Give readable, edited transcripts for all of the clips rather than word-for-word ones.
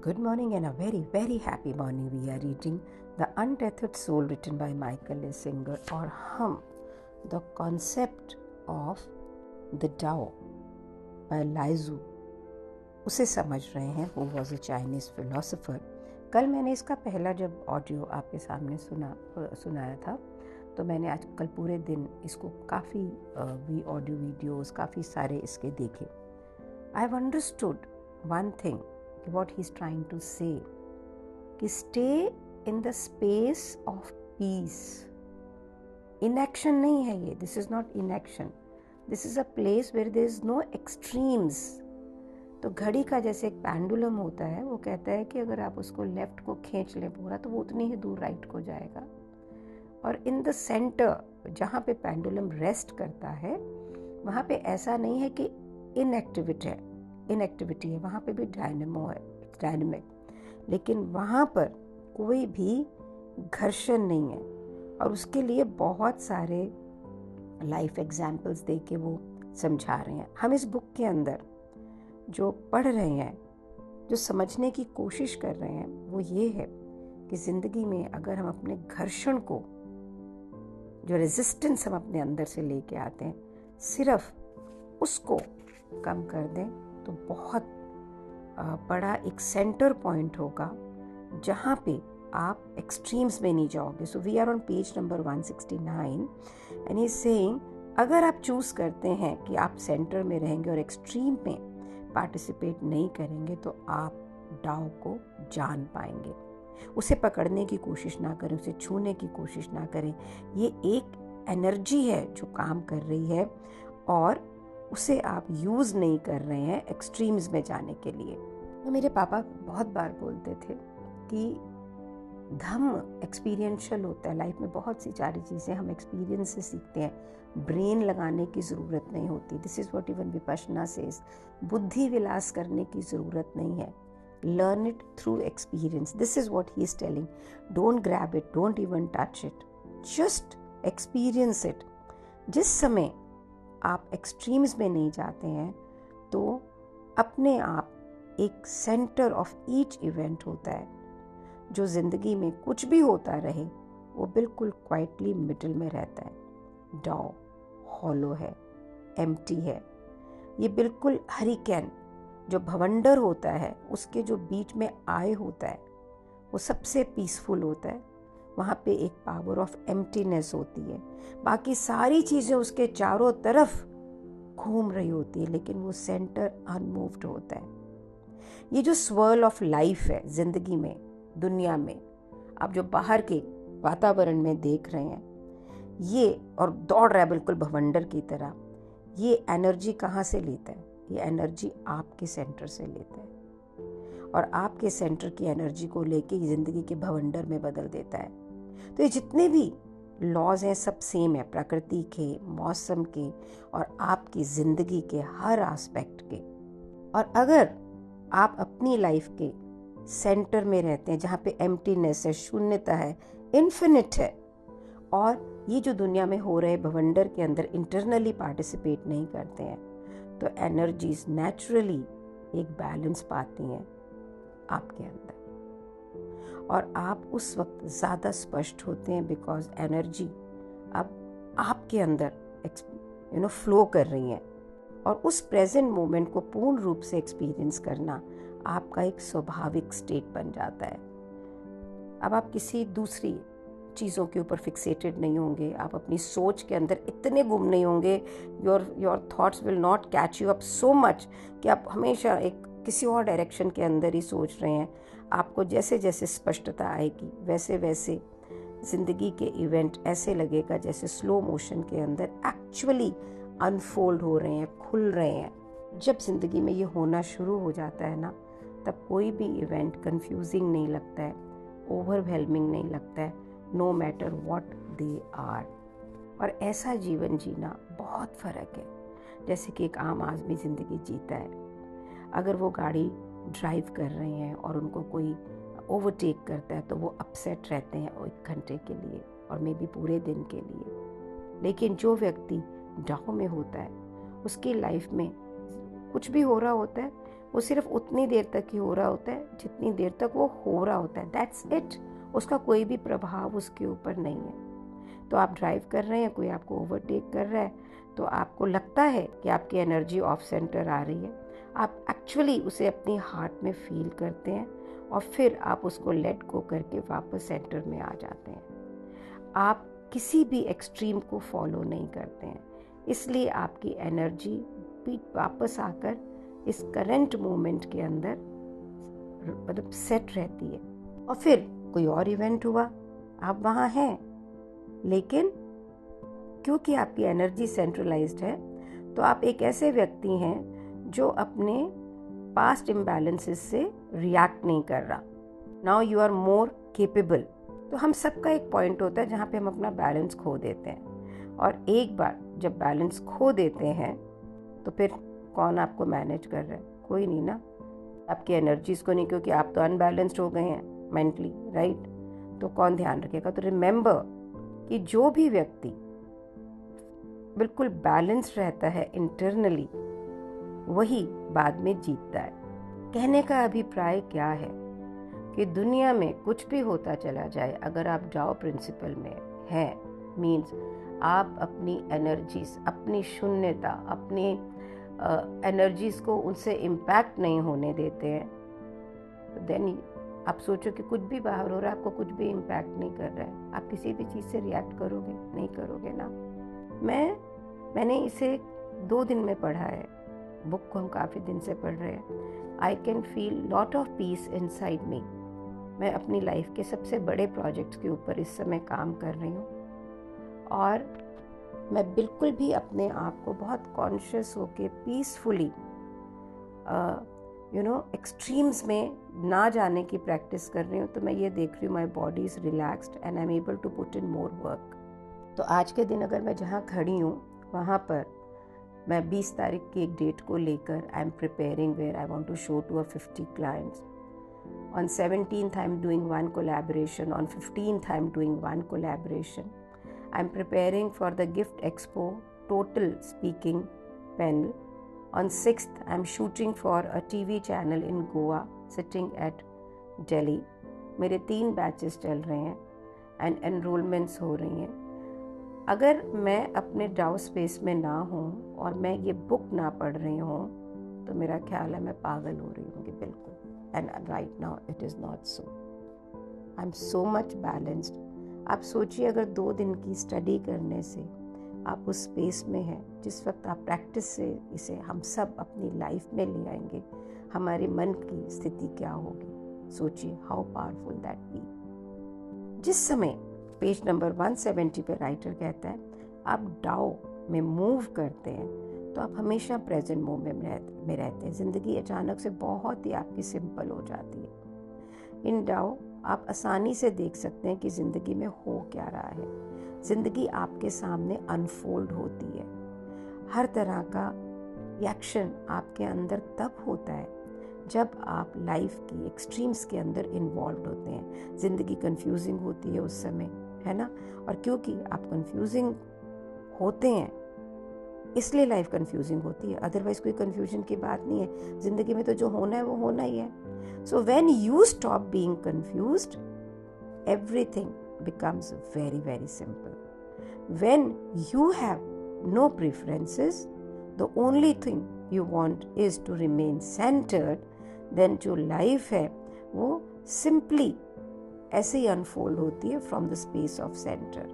Good morning and a very, very happy morning. We are reading The Untethered Soul written by Michael A. Singer और हम The Concept of the Tao by Lai Tzu उसे समझ रहे हैं. Who was a Chinese philosopher. कल मैंने इसका पहला जब ऑडियो आपके सामने सुनाया था तो मैंने आज कल पूरे दिन इसको काफ़ी ऑडियो वीडियोस काफ़ी सारे इसके देखे. I have understood one thing what he's trying to say कि stay in the space of peace. Inaction नहीं है ये. This is not inaction. This is a place where there is no extremes. तो घड़ी का जैसे एक पेंडुलम होता है, वो कहता है कि अगर आप उसको लेफ्ट को खींच लें पूरा तो वो उतनी ही दूर राइट को जाएगा. और इन द सेंटर जहाँ पे पेंडुलम रेस्ट करता है वहाँ पे ऐसा नहीं है कि इनएक्टिविटी है, वहाँ पे भी डायनेमिक, लेकिन वहाँ पर कोई भी घर्षण नहीं है. और उसके लिए बहुत सारे लाइफ एग्जाम्पल्स दे के वो समझा रहे हैं. हम इस बुक के अंदर जो पढ़ रहे हैं, जो समझने की कोशिश कर रहे हैं, वो ये है कि ज़िंदगी में अगर हम अपने घर्षण को, जो रेजिस्टेंस हम अपने अंदर से लेके आते हैं, सिर्फ उसको कम कर दें तो बहुत बड़ा एक सेंटर पॉइंट होगा जहाँ पे आप एक्सट्रीम्स में नहीं जाओगे. So we are on page number 169 and he saying अगर आप चूज़ करते हैं कि आप सेंटर में रहेंगे और एक्सट्रीम में पार्टिसिपेट नहीं करेंगे तो आप डाओ को जान पाएंगे. उसे पकड़ने की कोशिश ना करें, उसे छूने की कोशिश ना करें. ये एक एनर्जी है जो काम कर रही है और उसे आप यूज़ नहीं कर रहे हैं एक्सट्रीम्स में जाने के लिए. तो मेरे पापा बहुत बार बोलते थे कि धम्म एक्सपीरियंशियल होता है. लाइफ में बहुत सी सारी चीज़ें हम एक्सपीरियंस से सीखते हैं, ब्रेन लगाने की ज़रूरत नहीं होती. This is what even Vipassana says. बुद्धि विलास करने की ज़रूरत नहीं है. Learn it through experience. This is what he is telling. Don't grab it, don't even touch it, just experience it. जिस समय आप एक्सट्रीम्स में नहीं जाते हैं तो अपने आप एक सेंटर ऑफ ईच इवेंट होता है. जो ज़िंदगी में कुछ भी होता रहे वो बिल्कुल क्वाइटली मिडल में रहता है. डाओ हॉलो है, एम्प्टी है. ये बिल्कुल हरिकेन जो भवंडर होता है उसके जो बीच में आय होता है वो सबसे पीसफुल होता है. वहाँ पे एक पावर ऑफ एम्प्टीनेस होती है. बाकी सारी चीज़ें उसके चारों तरफ घूम रही होती है लेकिन वो सेंटर अनमूव्ड होता है. ये जो स्वर्ल ऑफ लाइफ है ज़िंदगी में, दुनिया में, आप जो बाहर के वातावरण में देख रहे हैं ये और दौड़ रहा है बिल्कुल भवंडर की तरह, ये एनर्जी कहाँ से लेता है? ये एनर्जी आपके सेंटर से लेता है और आपके सेंटर की एनर्जी को लेके ज़िंदगी के भवंडर में बदल देता है. तो ये जितने भी लॉज हैं सब सेम है, प्रकृति के, मौसम के और आपकी ज़िंदगी के हर एस्पेक्ट के. और अगर आप अपनी लाइफ के सेंटर में रहते हैं जहाँ पे एम्प्टीनेस है, शून्यता है, इन्फिनिट है, और ये जो दुनिया में हो रहे भवंडर के अंदर इंटरनली पार्टिसिपेट नहीं करते हैं तो एनर्जीज नेचुरली एक बैलेंस पाती हैं आपके अंदर और आप उस वक्त ज़्यादा स्पष्ट होते हैं बिकॉज एनर्जी अब आपके अंदर फ्लो कर रही है. और उस प्रेजेंट मोमेंट को पूर्ण रूप से एक्सपीरियंस करना आपका एक स्वाभाविक स्टेट बन जाता है. अब आप किसी दूसरी चीज़ों के ऊपर फिक्सेटेड नहीं होंगे, आप अपनी सोच के अंदर इतने गुम नहीं होंगे. Your thoughts will not catch you up so much कि आप हमेशा एक किसी और डायरेक्शन के अंदर ही सोच रहे हैं. आपको जैसे जैसे स्पष्टता आएगी वैसे वैसे ज़िंदगी के इवेंट ऐसे लगेगा जैसे स्लो मोशन के अंदर एक्चुअली अनफोल्ड हो रहे हैं, खुल रहे हैं. जब ज़िंदगी में ये होना शुरू हो जाता है ना, तब कोई भी इवेंट कंफ्यूजिंग नहीं लगता है, ओवरवेलमिंग नहीं लगता है, no matter what they are. और ऐसा जीवन जीना बहुत फ़र्क है. जैसे कि एक आम आदमी ज़िंदगी जीता है, अगर वो गाड़ी ड्राइव कर रहे हैं और उनको कोई ओवरटेक करता है तो वो अपसेट रहते हैं 1 घंटे के लिए और मे बी पूरे दिन के लिए. लेकिन जो व्यक्ति डाउ में होता है उसकी लाइफ में कुछ भी हो रहा होता है वो सिर्फ उतनी देर तक ही हो रहा होता है जितनी देर तक वो हो रहा होता है, दैट्स इट। उसका कोई भी प्रभाव उसके ऊपर नहीं है। तो आप ड्राइव कर रहे हैं, कोई आपको ओवरटेक कर रहा है, तो आपको लगता है कि आपकी एनर्जी ऑफ सेंटर आ रही है, आप एक्चुअली उसे अपनी हार्ट में फील करते हैं और फिर आप उसको लेट गो करके वापस सेंटर में आ जाते हैं। आप किसी भी एक्सट्रीम को फॉलो नहीं करते हैं, इसलिए आपकी एनर्जी भी वापस आकर इस करंट मोमेंट के अंदर मतलब सेट रहती है। और फिर कोई और इवेंट हुआ, आप वहाँ हैं, लेकिन क्योंकि आपकी एनर्जी सेंट्रलाइज्ड है, तो आप एक ऐसे व्यक्ति हैं जो अपने पास्ट इम्बैलेंसेस से रिएक्ट नहीं कर रहा। Now you are more capable. तो हम सबका एक पॉइंट होता है जहाँ पे हम अपना बैलेंस खो देते हैं, और एक बार जब बैलेंस खो देते हैं तो फिर कौन आपको मैनेज कर रहा है? कोई नहीं ना, आपकी एनर्जीज को नहीं, क्योंकि आप तो अनबैलेंस्ड हो गए हैं मेंटली, राइट? तो कौन ध्यान रखेगा? तो रिमेंबर कि जो भी व्यक्ति बिल्कुल बैलेंस्ड रहता है इंटरनली, वही बाद में जीतता है। कहने का अभिप्राय क्या है कि दुनिया में कुछ भी होता चला जाए, अगर आप डाओ प्रिंसिपल में हैं, मीन्स आप अपनी एनर्जीज, अपनी शून्यता, अपनी एनर्जीज को उनसे इम्पैक्ट नहीं होने देते हैं, तो देन आप सोचो कि कुछ भी बाहर हो रहा है, आपको कुछ भी इम्पैक्ट नहीं कर रहा है, आप किसी भी चीज़ से रिएक्ट करोगे? नहीं करोगे ना। मैंने इसे 2 दिन में पढ़ा है, बुक को हम काफ़ी दिन से पढ़ रहे हैं। I can feel lot of peace inside me. मैं अपनी लाइफ के सबसे बड़े प्रोजेक्ट्स के ऊपर इस समय काम कर रही हूँ, और मैं बिल्कुल भी अपने आप को बहुत कॉन्शियस होके पीसफुली एक्सट्रीम्स में ना जाने की प्रैक्टिस कर रही हूँ। तो मैं ये देख रही हूँ my body is relaxed and I am able to put in more work. तो आज के दिन अगर मैं जहाँ खड़ी हूँ वहाँ पर मैं 20 तारीख की एक डेट को लेकर I am preparing where I want to show to 50 clients. On 17th I am doing 1 collaboration. On 15th I am doing 1 collaboration. I am preparing for the Gift Expo total speaking panel. On 6th I am shooting for a TV channel in Goa sitting at Delhi. मेरे 3 batches चल रहे हैं and enrolments हो रही हैं। अगर मैं अपने डाउ स्पेस में ना हूँ और मैं ये बुक ना पढ़ रही हूँ, तो मेरा ख्याल है मैं पागल हो रही हूँ बिल्कुल। And right now it is not so. I am so much balanced. आप सोचिए, अगर 2 दिन की स्टडी करने से आप उस स्पेस में हैं, जिस वक्त आप प्रैक्टिस से इसे हम सब अपनी लाइफ में ले आएंगे, हमारे मन की स्थिति क्या होगी? सोचिए हाउ पावरफुल दैट बी। जिस समय पेज नंबर 170 पे राइटर कहता है आप डाओ में मूव करते हैं, तो आप हमेशा प्रेजेंट मोमेंट में रहते हैं। ज़िंदगी अचानक से बहुत ही आपकी सिंपल हो जाती है। इन डाओ आप आसानी से देख सकते हैं कि ज़िंदगी में हो क्या रहा है। ज़िंदगी आपके सामने अनफोल्ड होती है। हर तरह का रिएक्शन आपके अंदर तब होता है जब आप लाइफ की एक्सट्रीम्स के अंदर इन्वॉल्व होते हैं। ज़िंदगी कंफ्यूजिंग होती है उस समय, है ना? और क्योंकि आप कंफ्यूजिंग होते हैं इसलिए लाइफ कंफ्यूजिंग होती है, अदरवाइज कोई कंफ्यूजन की बात नहीं है। ज़िंदगी में तो जो होना है वो होना ही है। So when you stop being confused, everything becomes very, very simple. When you have no preferences, the only thing you want is to remain centered, then जो life है वो simply ऐसे ही unfold होती है from the space of center.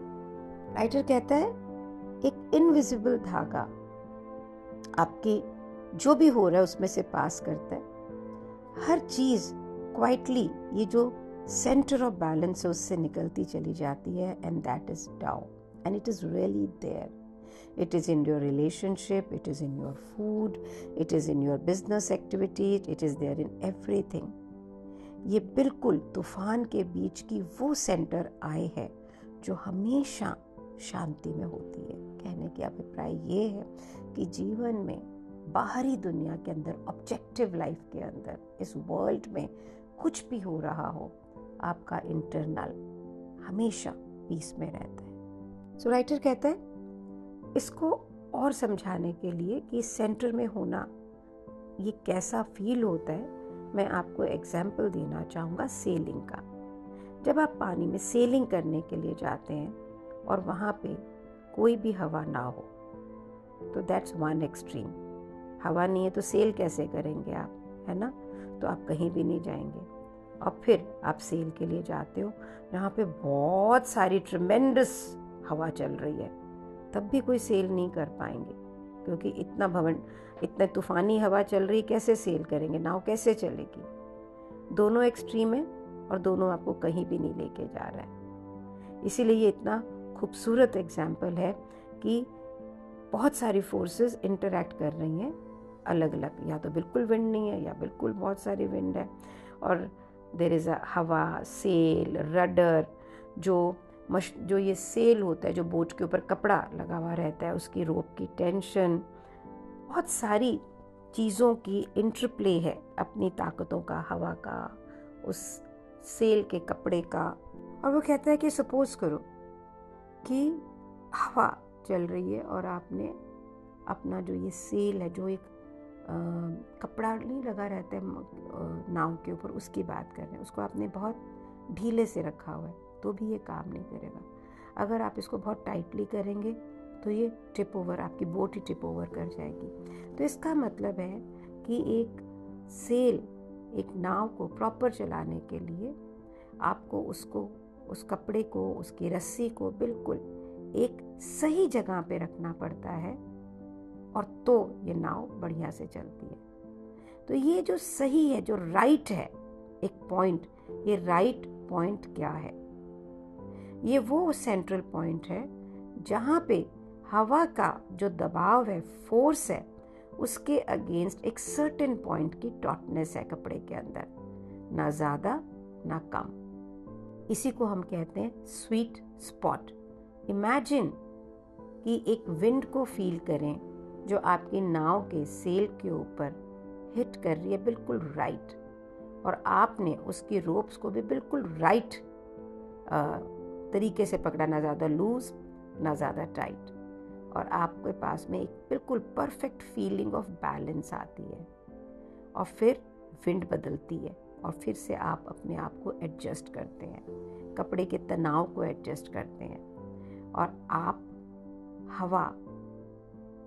Writer कहता है एक invisible धागा आपकी जो भी हो रहा है उसमें से पास करता है। हर चीज़ क्वाइटली ये जो सेंटर ऑफ बैलेंस है उससे निकलती चली जाती है, and that is Tao, and it is really there. It is in your relationship, it is in your food, it is in your business activities, it is there in everything. ये बिल्कुल तूफान के बीच की वो सेंटर आए है जो हमेशा शांति में होती है. कहने की अभिप्राय ये है कि जीवन में बाहरी दुनिया के अंदर, ऑब्जेक्टिव लाइफ के अंदर, इस वर्ल्ड में कुछ भी हो रहा हो, आपका इंटरनल हमेशा पीस में रहता है. सो राइटर कहता है इसको और समझाने के लिए कि सेंटर में होना ये कैसा फील होता है, मैं आपको एग्जाम्पल देना चाहूँगा सेलिंग का। जब आप पानी में सेलिंग करने के लिए जाते हैं और वहाँ पे कोई भी हवा ना हो, तो दैट्स वन एक्सट्रीम। हवा नहीं है तो सेल कैसे करेंगे आप, है ना? तो आप कहीं भी नहीं जाएंगे। और फिर आप सेल के लिए जाते हो जहाँ पे बहुत सारी ट्रिमेंडस हवा चल रही है, तब भी कोई सेल नहीं कर पाएंगे, क्योंकि इतना तूफानी हवा चल रही, कैसे सेल करेंगे, नाव कैसे चलेगी? दोनों एक्सट्रीम है और दोनों आपको कहीं भी नहीं लेके जा रहा है। इसीलिए ये इतना खूबसूरत एग्जाम्पल है कि बहुत सारी फोर्सेस इंटरैक्ट कर रही हैं अलग अलग, या तो बिल्कुल विंड नहीं है या बिल्कुल बहुत सारी विंड है, और देयर इज़ अ हवा, सेल, रडर। जो ये सेल होता है, जो बोट के ऊपर कपड़ा लगा हुआ रहता है, उसकी रोप की टेंशन, बहुत सारी चीज़ों की इंटरप्ले है, अपनी ताकतों का, हवा का, उस सेल के कपड़े का। और वो कहता है कि सपोज करो कि हवा चल रही है और आपने अपना जो ये सेल है, जो एक कपड़ा नहीं लगा रहता है नाव के ऊपर, उसकी बात कर रहे हैं, उसको आपने बहुत ढीले से रखा हुआ है, तो भी ये काम नहीं करेगा। अगर आप इसको बहुत टाइटली करेंगे तो ये टिप ओवर, आपकी बोट ही टिप ओवर कर जाएगी। तो इसका मतलब है कि एक सेल, एक नाव को प्रॉपर चलाने के लिए आपको उस कपड़े को, उसकी रस्सी को बिल्कुल एक सही जगह पे रखना पड़ता है, और तो ये नाव बढ़िया से चलती है। तो ये जो सही है, जो राइट है, एक पॉइंट, ये राइट पॉइंट क्या है? ये वो सेंट्रल पॉइंट है जहाँ पे हवा का जो दबाव है, फोर्स है, उसके अगेंस्ट एक सर्टेन पॉइंट की टॉटनेस है कपड़े के अंदर, ना ज़्यादा ना कम। इसी को हम कहते हैं स्वीट स्पॉट। इमेजिन कि एक विंड को फील करें जो आपकी नाव के सेल के ऊपर हिट कर रही है, बिल्कुल राइट, और आपने उसकी रोप्स को भी बिल्कुल राइट तरीके से पकड़ा, ना ज़्यादा लूज ना ज़्यादा टाइट, और आपके पास में एक बिल्कुल परफेक्ट फीलिंग ऑफ बैलेंस आती है। और फिर विंड बदलती है और फिर से आप अपने आप को एडजस्ट करते हैं, कपड़े के तनाव को एडजस्ट करते हैं, और आप हवा,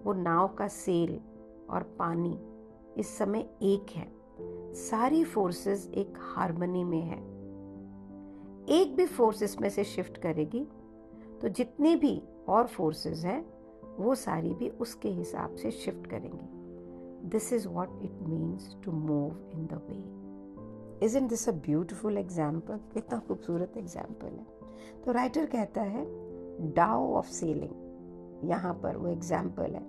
वो नाव का सेल और पानी इस समय एक है। सारी फोर्सेस एक हार्मनी में है। एक भी फोर्स इसमें से शिफ्ट करेगी तो जितनी भी और फोर्सेस हैं वो सारी भी उसके हिसाब से शिफ्ट करेंगी। This is what it means to move in the way. Isn't this a beautiful example? कितना खूबसूरत एग्जाम्पल है। तो राइटर कहता है डाओ ऑफ सेलिंग, यहाँ पर वो एग्जाम्पल है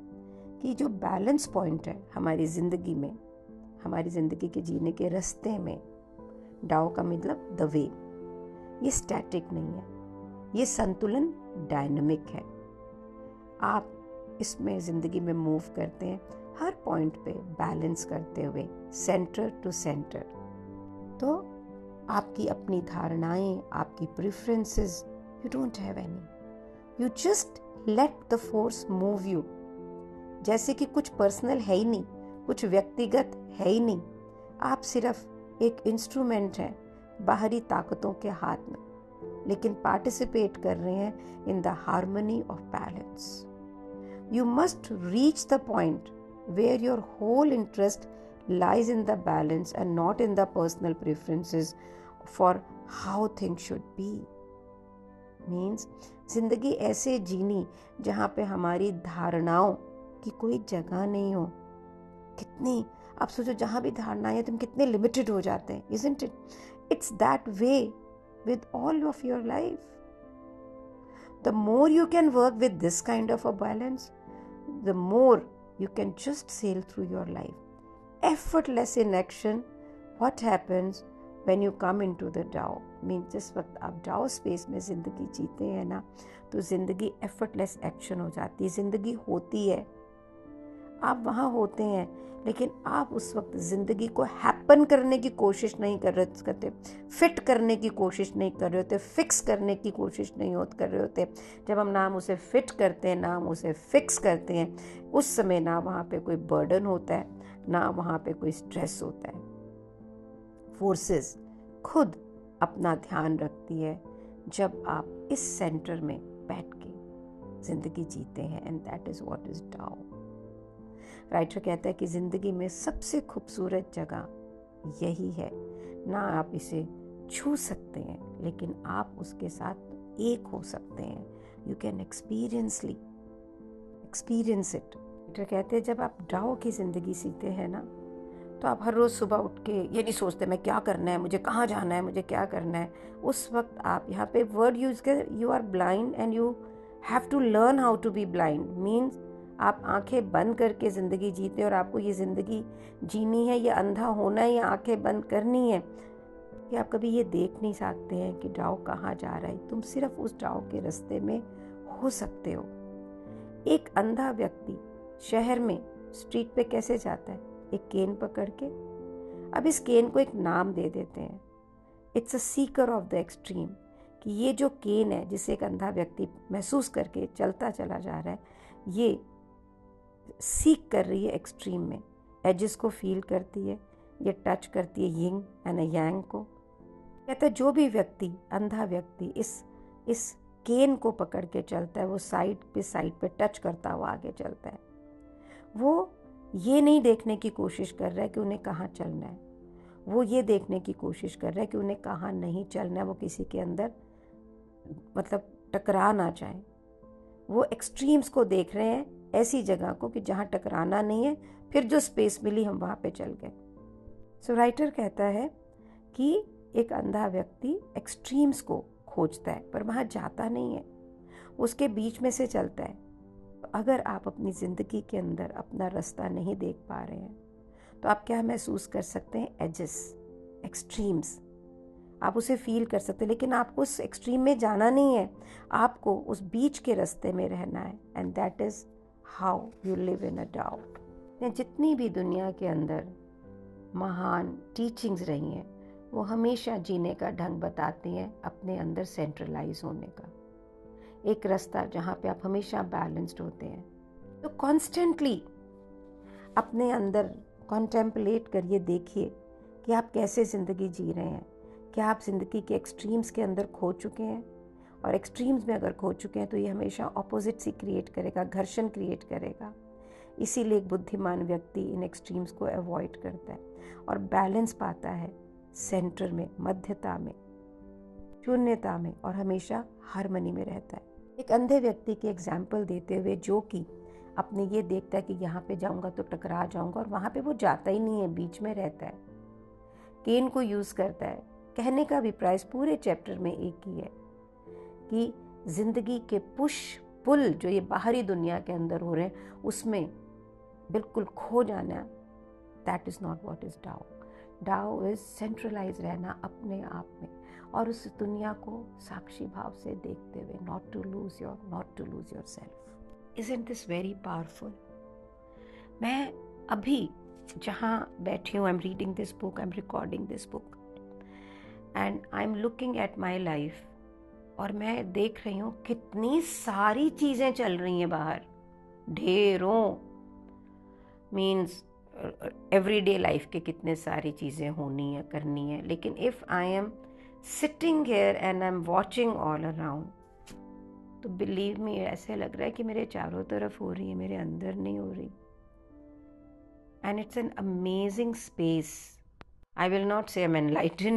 कि जो बैलेंस पॉइंट है हमारी ज़िंदगी में, हमारी ज़िंदगी के जीने के रास्ते में, डाओ का मतलब द वे, ये स्टैटिक नहीं है, ये संतुलन डायनामिक है। आप इसमें ज़िंदगी में मूव करते हैं हर पॉइंट पे बैलेंस करते हुए, सेंटर टू सेंटर। तो आपकी अपनी धारणाएं, आपकी preferences, you don't have any, you just let the force move you. जैसे कि कुछ पर्सनल है ही नहीं, कुछ व्यक्तिगत है ही नहीं, आप सिर्फ एक इंस्ट्रूमेंट हैं बाहरी ताकतों के हाथ में, लेकिन पार्टिसिपेट कर रहे हैं in the harmony of balance. You must reach the point where your whole interest lies in the balance and not in the personal preferences for how things should be. Means जिंदगी ऐसे जीनी जहाँ पे हमारी धारणाओं की कोई जगह नहीं हो। कितनी, आप सोचो, जहाँ भी धारणाएं तुम कितने लिमिटेड हो जाते हैं, isn't it? It's that way with all of your life. The more you can work with this kind of a balance, the more you can just sail through your life. Effortless in action. What happens when you come into the Tao? Means जिस वक्त आप Tao space में ज़िंदगी जीते हैं ना, तो ज़िंदगी effortless action हो जाती है, ज़िंदगी होती है, आप वहाँ होते हैं, लेकिन आप उस वक्त ज़िंदगी को हैपन करने की कोशिश नहीं करते, फिट करने की कोशिश नहीं कर रहे होते, फिक्स करने की कोशिश नहीं कर रहे होते। जब हम नाम उसे फिट करते हैं, नाम उसे फिक्स करते हैं, उस समय ना वहाँ पे कोई बर्डन होता है, ना वहाँ पे कोई स्ट्रेस होता है। फोर्सेस खुद अपना ध्यान रखती है जब आप इस सेंटर में बैठ के जिंदगी जीते हैं, and that is what is Tao. Writer कहता है कि जिंदगी में सबसे खूबसूरत जगह यही है, ना आप इसे छू सकते हैं लेकिन आप उसके साथ एक हो सकते हैं। You can experience it. Writer कहते हैं जब आप डाओ की जिंदगी सीते हैं ना, तो आप हर रोज़ सुबह उठ के ये नहीं सोचते मैं क्या करना है, मुझे कहाँ जाना है, मुझे क्या करना है। उस वक्त आप यहाँ पे वर्ड यूज कर, you are blind and you have to learn how to be blind. Means आप आंखें बंद करके ज़िंदगी जीते हैं और आपको ये ज़िंदगी जीनी है, या अंधा होना है, या आंखें बंद करनी है कि आप कभी ये देख नहीं सकते हैं कि डाओ कहाँ जा रहा है। तुम सिर्फ उस डाओ के रास्ते में हो सकते हो। एक अंधा व्यक्ति शहर में स्ट्रीट पे कैसे जाता है? एक केन पकड़ के। अब इस केन को एक नाम दे देते हैं, it's a Sikar of the extreme, कि ये जो केन है जिसे एक अंधा व्यक्ति महसूस करके चलता चला जा रहा है, ये सीक कर रही है एक्सट्रीम में, एजेस को फील करती है, ये टच करती है यिंग एंड यांग को। कहता है जो भी व्यक्ति, अंधा व्यक्ति इस केन को पकड़ के चलता है, वो साइड पे टच करता हुआ आगे चलता है। वो ये नहीं देखने की कोशिश कर रहा है कि उन्हें कहाँ चलना है, वो ये देखने की कोशिश कर रहा है कि उन्हें कहाँ नहीं चलना है, वो किसी के अंदर मतलब टकरा ना जाए। वो एक्सट्रीम्स को देख रहे हैं, ऐसी जगह को कि जहाँ टकराना नहीं है, फिर जो स्पेस मिली हम वहाँ पे चल गए। सो राइटर कहता है कि एक अंधा व्यक्ति एक्सट्रीम्स को खोजता है पर वहाँ जाता नहीं है, उसके बीच में से चलता है। अगर आप अपनी ज़िंदगी के अंदर अपना रास्ता नहीं देख पा रहे हैं तो आप क्या महसूस कर सकते हैं? एजेस, एक्सट्रीम्स, आप उसे फील कर सकते हैं, लेकिन आपको उस एक्सट्रीम में जाना नहीं है, आपको उस बीच के रास्ते में रहना है। And that is how you live in a dow. जितनी भी दुनिया के अंदर महान टीचिंग्स रही हैं, वो हमेशा जीने का ढंग बताती हैं अपने अंदर सेंट्रलाइज होने का, एक रास्ता जहाँ पे आप हमेशा बैलेंस्ड होते हैं। तो कॉन्स्टेंटली अपने अंदर कॉन्टेम्पलेट करिए, देखिए कि आप कैसे ज़िंदगी जी रहे हैं। क्या आप ज़िंदगी के एक्सट्रीम्स के अंदर खो चुके हैं? और एक्सट्रीम्स में अगर खो चुके हैं तो ये हमेशा ऑपोजिट्स ही क्रिएट करेगा, घर्षण क्रिएट करेगा। इसीलिए एक बुद्धिमान व्यक्ति इन एक्सट्रीम्स को अवॉइड करता है और बैलेंस पाता है सेंटर में, मध्यता में, शून्यता में, और हमेशा हार्मनी में रहता है। एक अंधे व्यक्ति की एग्जाम्पल देते हुए, जो कि अपने ये देखता है कि यहाँ पे जाऊँगा तो टकरा जाऊँगा, और वहाँ पे वो जाता ही नहीं है, बीच में रहता है, केन को यूज़ करता है। कहने का अभिप्राय पूरे चैप्टर में एक ही है कि ज़िंदगी के पुश पुल जो ये बाहरी दुनिया के अंदर हो रहे हैं, उसमें बिल्कुल खो जाना, that is not what is Tao. Tao is centralise रहना अपने आप में और उस दुनिया को साक्षी भाव से देखते हुए, not to lose yourself. Isn't this very powerful? मैं अभी जहाँ बैठी हूँ, I am reading this book, I am recording this book and I am looking at my life, और मैं देख रही हूँ कितनी सारी चीज़ें चल रही हैं बाहर, ढेरों, मीन्स एवरीडे लाइफ के कितने सारी चीज़ें होनी है, करनी है। लेकिन if I am sitting here and I am watching all around, तो बिलीव मी, ऐसे लग रहा है कि मेरे चारों तरफ हो रही है, मेरे अंदर नहीं हो रही। And it's an amazing space. I will not से आई एम एनलाइटन